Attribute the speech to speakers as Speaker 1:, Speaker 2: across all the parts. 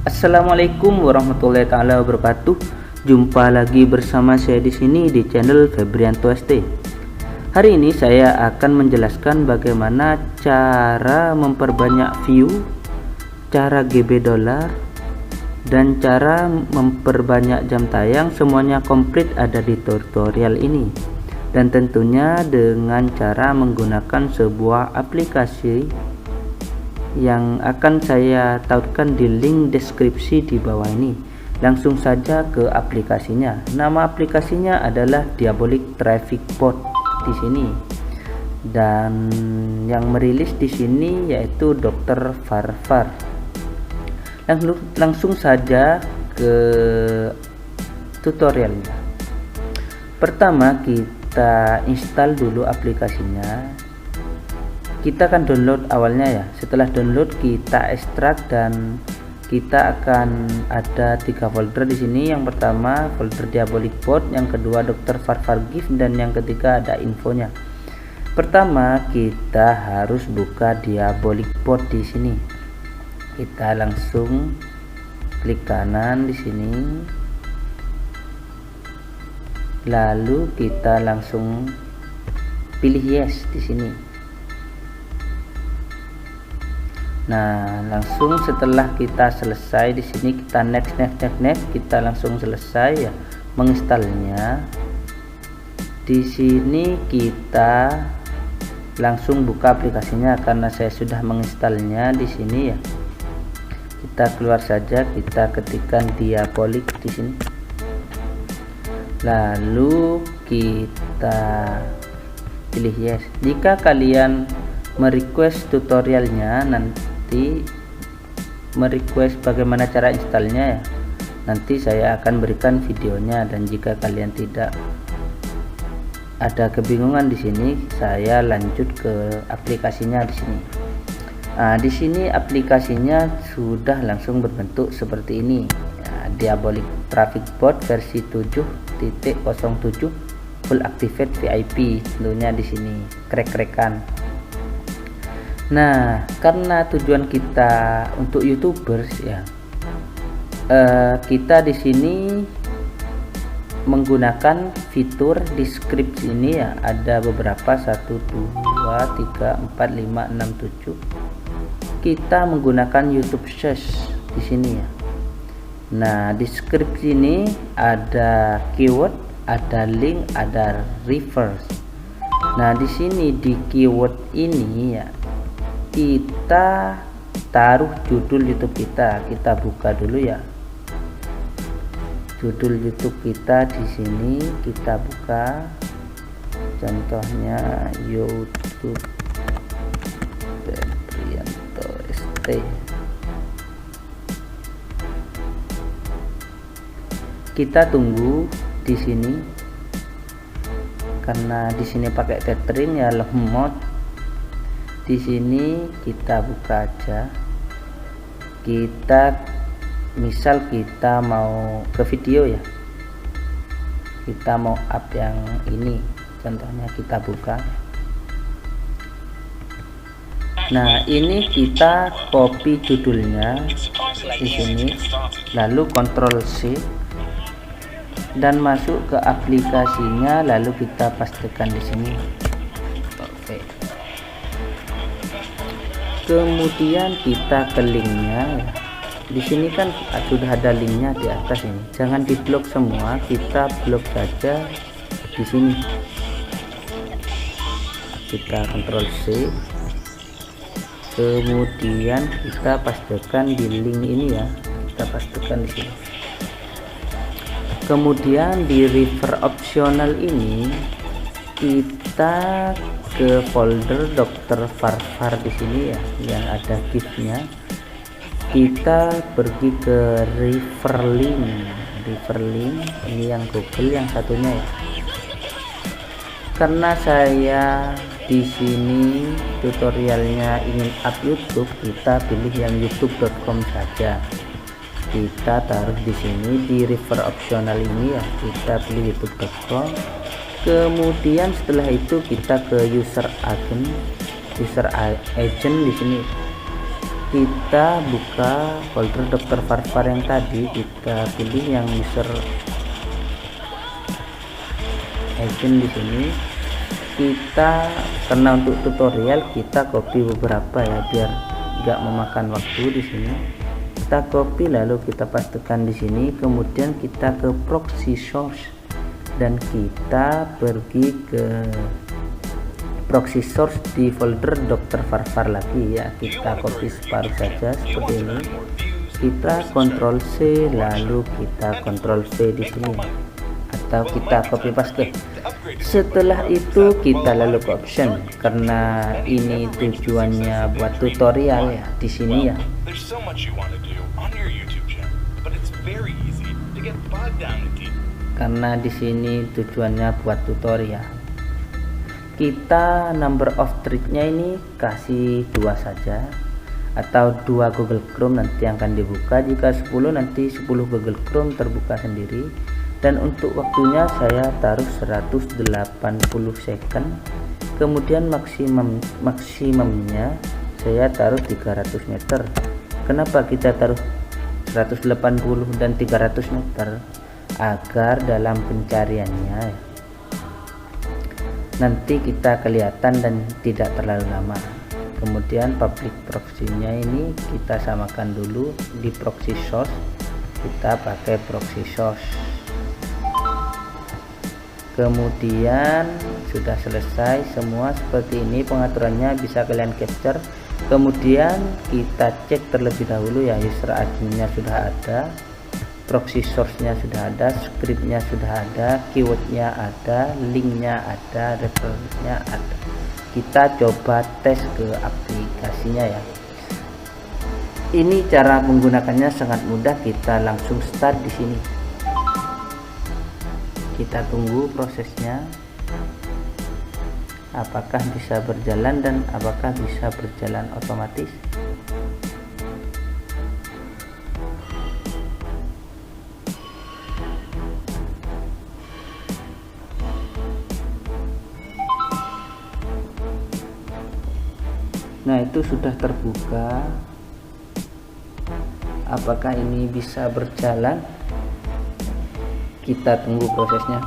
Speaker 1: Assalamualaikum warahmatullahi taala wabarakatuh. Jumpa lagi bersama saya di sini di channel Febrianto ST. Hari ini saya akan menjelaskan bagaimana cara memperbanyak view, cara GB dolar, dan cara memperbanyak jam tayang. Semuanya komplit ada di tutorial ini, dan tentunya dengan cara menggunakan sebuah aplikasi yang akan saya tautkan di link deskripsi di bawah ini. Langsung saja ke aplikasinya. Nama aplikasinya adalah Diabolic Traffic Bot di sini, dan yang merilis di sini yaitu Dr. Farfar. Langsung saja ke tutorialnya. Pertama, kita install dulu aplikasinya. Kita akan download awalnya ya. Setelah download kita ekstrak, dan kita akan ada 3 folder di sini. Yang pertama folder Diabolic Bot, yang kedua Dr. Farfar GIF, dan yang ketiga ada infonya. Pertama kita harus buka Diabolic Bot di sini. Kita langsung klik kanan di sini. Lalu kita langsung pilih yes di sini. Nah, langsung setelah kita selesai di sini kita next, kita langsung selesai ya menginstalnya. Di sini kita langsung buka aplikasinya karena saya sudah menginstalnya di sini ya. Kita keluar saja, kita ketikkan Diabolic di sini. Lalu kita pilih yes. Jika kalian merequest tutorialnya, nanti merequest bagaimana cara installnya ya, nanti saya akan berikan videonya. Dan jika kalian tidak ada kebingungan di sini, saya lanjut ke aplikasinya di sini. Nah, di sini aplikasinya sudah langsung berbentuk seperti ini ya, Diabolic Traffic Bot versi 7.07 full activate VIP. Tentunya di sini krek-krekan. Nah, karena tujuan kita untuk YouTubers ya, kita di sini menggunakan fitur deskripsi ini ya. Ada beberapa 1, 2, 3, 4, 5, 6, 7. Kita menggunakan YouTube search di sini ya. Nah, deskripsi ini ada keyword, ada link, ada reverse. Nah, di sini di keyword ini ya, kita taruh judul YouTube kita. Kita buka dulu ya judul YouTube kita. Di sini kita buka, contohnya YouTube Febrianto ST. Kita tunggu di sini karena di sini pakai tethering ya, lemot. Di sini kita buka aja. Kita misal kita mau ke video ya, kita mau up yang ini, contohnya kita buka. Nah, ini kita copy judulnya di sini, lalu Ctrl C dan masuk ke aplikasinya, lalu kita pastikan di sini. Oke. Kemudian kita ke linknya. Di sini kan sudah ada linknya di atas ini. Jangan diblok semua, kita blok saja di sini. Kita Ctrl C. Kemudian kita pastikan di link ini ya. Kita pastikan di sini. Kemudian di refer optional ini kita ke folder Dr. Farfar di sini ya, yang ada GIF-nya. Kita pergi ke refer link ini yang Google, yang satunya ya. Karena saya di sini tutorialnya ingin up YouTube, kita pilih yang youtube.com saja. Kita taruh di sini di refer optional ini ya, kita pilih youtube.com. Kemudian setelah itu kita ke user agent di sini. kita buka folder Dr. Farfar yang tadi, kita pilih yang user agent di sini. Kita karena untuk tutorial kita copy beberapa ya biar nggak memakan waktu di sini. Kita copy lalu kita pastekan di sini, kemudian kita ke proxy source dan kita pergi ke proxy source di folder Dr. Farfar lagi ya. Kita copy separuh saja seperti ini. Kita Ctrl C lalu kita Ctrl V di sini atau kita copy paste. Setelah itu kita lalu ke option karena ini tujuannya buat tutorial ya di sini ya. Karena di sini tujuannya buat tutorial. Kita number of thread-nya ini kasih 2 saja atau 2 Google Chrome nanti akan dibuka. Jika 10 nanti 10 Google Chrome terbuka sendiri. Dan untuk waktunya saya taruh 180 second, kemudian maksimumnya saya taruh 300 meter. Kenapa kita taruh 180 dan 300 meter? Agar dalam pencariannya nanti kita kelihatan dan tidak terlalu lama. Kemudian public proxy-nya ini kita samakan dulu di proxy source, kita pakai proxy source. Kemudian sudah selesai semua seperti ini pengaturannya, bisa kalian capture. Kemudian kita cek terlebih dahulu ya, user adminnya sudah ada, proxy source-nya sudah ada, script-nya sudah ada, keyword-nya ada, link-nya ada, reference-nya ada. Kita coba tes ke aplikasinya ya. Ini cara menggunakannya sangat mudah, kita langsung start di sini. Kita tunggu prosesnya apakah bisa berjalan dan apakah bisa berjalan otomatis. Nah, itu sudah terbuka. Apakah ini bisa berjalan? Kita tunggu prosesnya.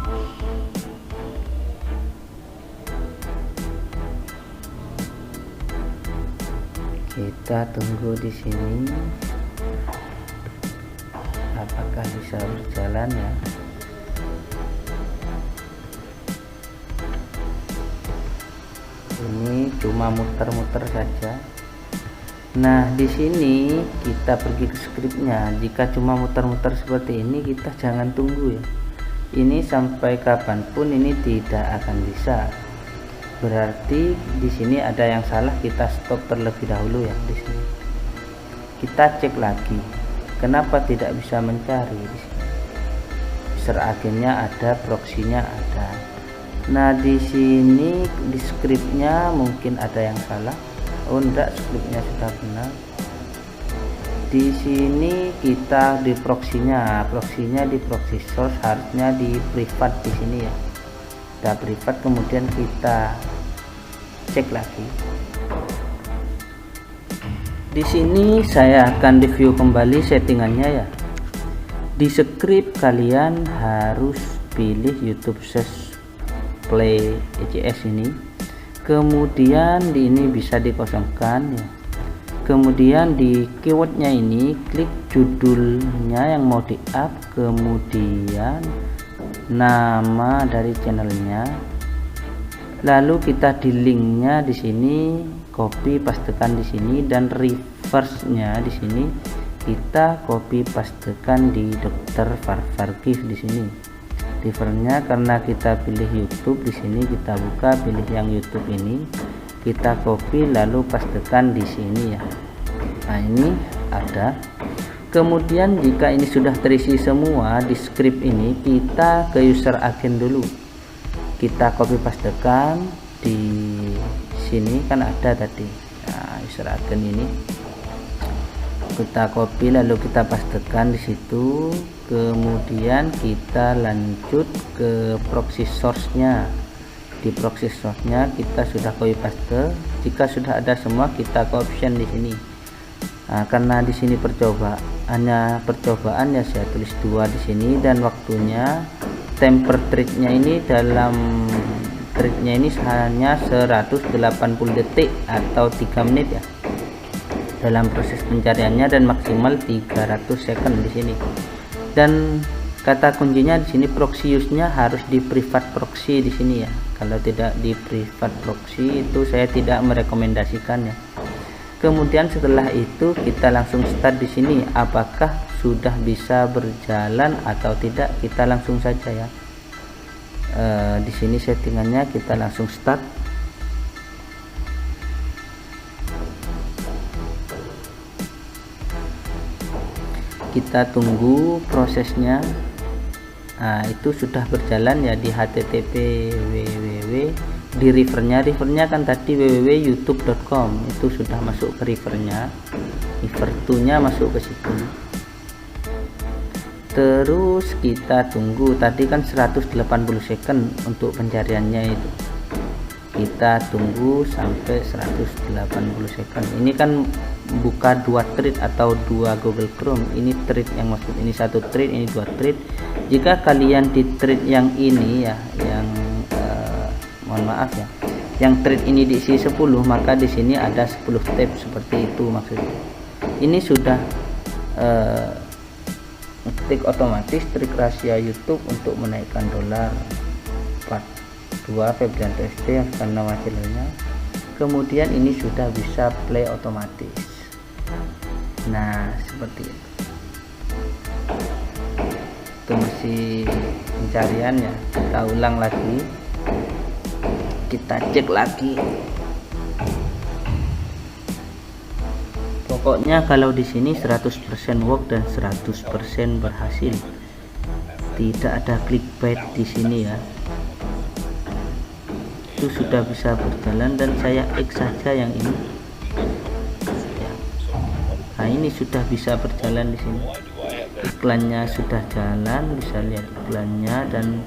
Speaker 1: Kita tunggu di sini. Apakah bisa berjalan ya? Ini cuma muter-muter saja. Nah, di sini kita pergi ke scriptnya. Jika cuma muter-muter seperti ini, kita jangan tunggu ya. Ini sampai kapanpun ini tidak akan bisa. Berarti di sini ada yang salah, kita stop terlebih dahulu ya di sini. Kita cek lagi. Kenapa tidak bisa mencari di sini? User agennya ada, proxy-nya ada. Nah, di sini di scriptnya mungkin ada yang salah. Oh enggak, scriptnya sudah benar. Di sini kita di proxy-nya di proxy source, harusnya di privat di sini ya. Udah privat, kemudian kita cek lagi. Di sini saya akan review kembali settingannya ya. Di script kalian harus pilih YouTube Search Play ECS ini. Kemudian di ini bisa dikosongkan ya. Kemudian di keywordnya ini klik judulnya yang mau di up, kemudian nama dari channelnya, lalu kita di linknya di sini copy pastekan di sini, dan reverse-nya di sini kita copy pastekan di Dr. Farfar GIF di sini. Referennya karena kita pilih YouTube di sini, kita buka pilih yang YouTube ini, kita copy lalu pastekan di sini ya. Nah, ini ada. Kemudian jika ini sudah terisi semua di script ini, kita ke user agent dulu. Kita copy pastekan di sini, kan ada tadi. Nah, user agent ini kita copy lalu kita pastekan di situ. Kemudian kita lanjut ke proxy source-nya. Di proxy source-nya kita sudah copy paste. Jika sudah ada semua, kita ke option di sini. Nah, karena di sini percobaan ya saya tulis 2 di sini, dan waktunya temper trade-nya ini dalam trade-nya ini hanya 180 detik atau 3 menit ya dalam proses pencariannya, dan maksimal 300 second di sini. Dan kata kuncinya di sini proxy use-nya harus di private proxy di sini ya. Kalau tidak di private proxy itu saya tidak merekomendasikannya. Kemudian setelah itu kita langsung start di sini. Apakah sudah bisa berjalan atau tidak, kita langsung saja ya. Di sini settingannya kita langsung start. Kita tunggu prosesnya. Nah, itu sudah berjalan ya di http www. Di rivernya kan tadi www.youtube.com, itu sudah masuk ke rivernya, river2 nya masuk ke situ. Terus kita tunggu, tadi kan 180 second untuk pencariannya itu, kita tunggu sampai 180 second. Ini kan buka 2 thread atau 2 Google Chrome, ini thread yang maksud ini 1 thread, ini 2 thread. Jika kalian di thread yang ini ya, yang mohon maaf ya, yang thread ini diisi 10, maka di sini ada 10 tab seperti itu maksudnya. Ini sudah ngetik otomatis trik rahasia YouTube untuk menaikkan dolar part 2 Febrianto SD yang bukan nama channelnya. Kemudian ini sudah bisa play otomatis. Nah seperti itu. Itu masih pencarian ya, kita ulang lagi, kita cek lagi. Pokoknya kalau di sini 100% work dan 100% berhasil. Tidak ada clickbait di sini ya. Itu sudah bisa berjalan, dan saya X saja yang ini. Ya. Nah, ini sudah bisa berjalan di sini. Iklannya sudah jalan, bisa lihat iklannya, dan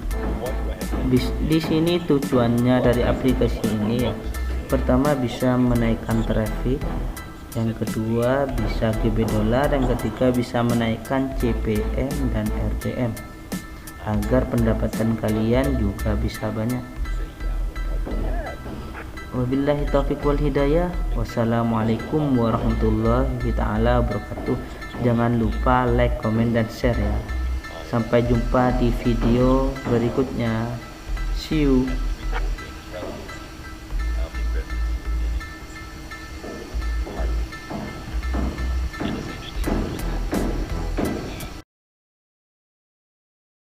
Speaker 1: di sini tujuannya dari aplikasi ini ya, pertama bisa menaikkan traffic, yang kedua bisa GB dolar, yang ketiga bisa menaikkan CPM dan RPM agar pendapatan kalian juga bisa banyak. Wabillahi taufiq wal hidayah. Wassalamualaikum warahmatullahi taala wabarakatuh. Jangan lupa like, comment, dan share ya. Sampai jumpa di video berikutnya. See you.